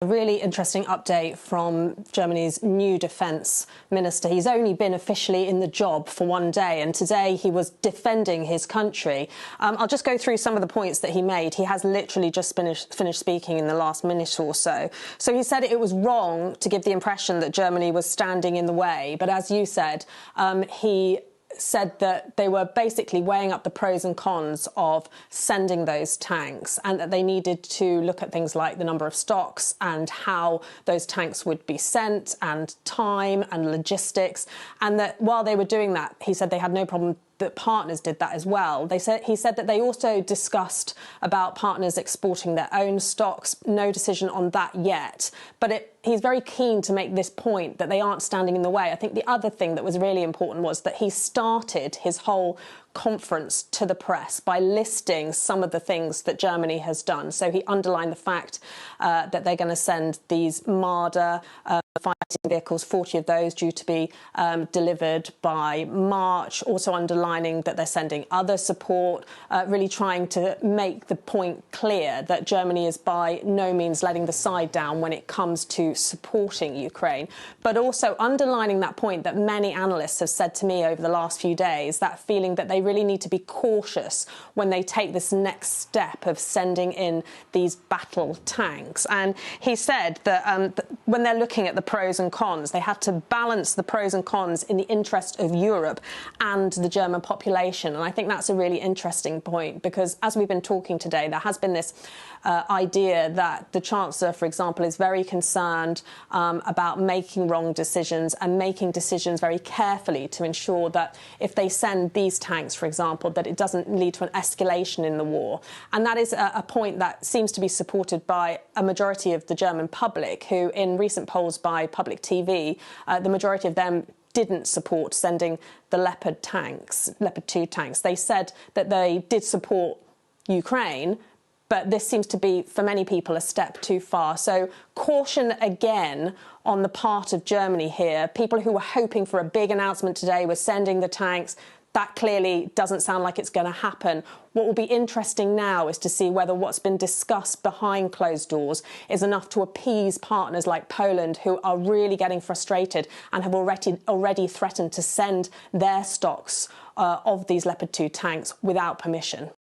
A really interesting update from Germany's new defence minister. He's only been officially in the job for one day, and today he was defending his country. I'll just go through some of the points that he made. He has literally just finished speaking in the last minute or so. So he said it was wrong to give the impression that Germany was standing in the way, but as you said, he said that they were basically weighing up the pros and cons of sending those tanks, and that they needed to look at things like the number of stocks and how those tanks would be sent and time and logistics, and that while they were doing that, he said they had no problem that partners did that as well. He said that they also discussed about partners exporting their own stocks. No decision on that yet, but he's very keen to make this point that they aren't standing in the way. I think the other thing that was really important was that he started his whole conference to the press by listing some of the things that Germany has done. So he underlined the fact that they're going to send these Marder fighting vehicles, 40 of those due to be delivered by March, also underlining that they're sending other support, really trying to make the point clear that Germany is by no means letting the side down when it comes to supporting Ukraine, but also underlining that point that many analysts have said to me over the last few days, that feeling that they really need to be cautious when they take this next step of sending in these battle tanks. And he said that when they're looking at the pros and cons, they have to balance the pros and cons in the interest of Europe and the German population. And I think that's a really interesting point, because as we've been talking today, there has been this idea that the Chancellor, for example, is very concerned about making wrong decisions and making decisions very carefully to ensure that if they send these tanks, for example, that it doesn't lead to an escalation in the war. And that is a point that seems to be supported by a majority of the German public, who in recent polls by public TV, the majority of them didn't support sending the Leopard 2 tanks. They said that they did support Ukraine, but this seems to be, for many people, a step too far. So caution again on the part of Germany here. People who were hoping for a big announcement today were sending the tanks. That clearly doesn't sound like it's going to happen. What will be interesting now is to see whether what's been discussed behind closed doors is enough to appease partners like Poland, who are really getting frustrated and have already threatened to send their stocks of these Leopard 2 tanks without permission.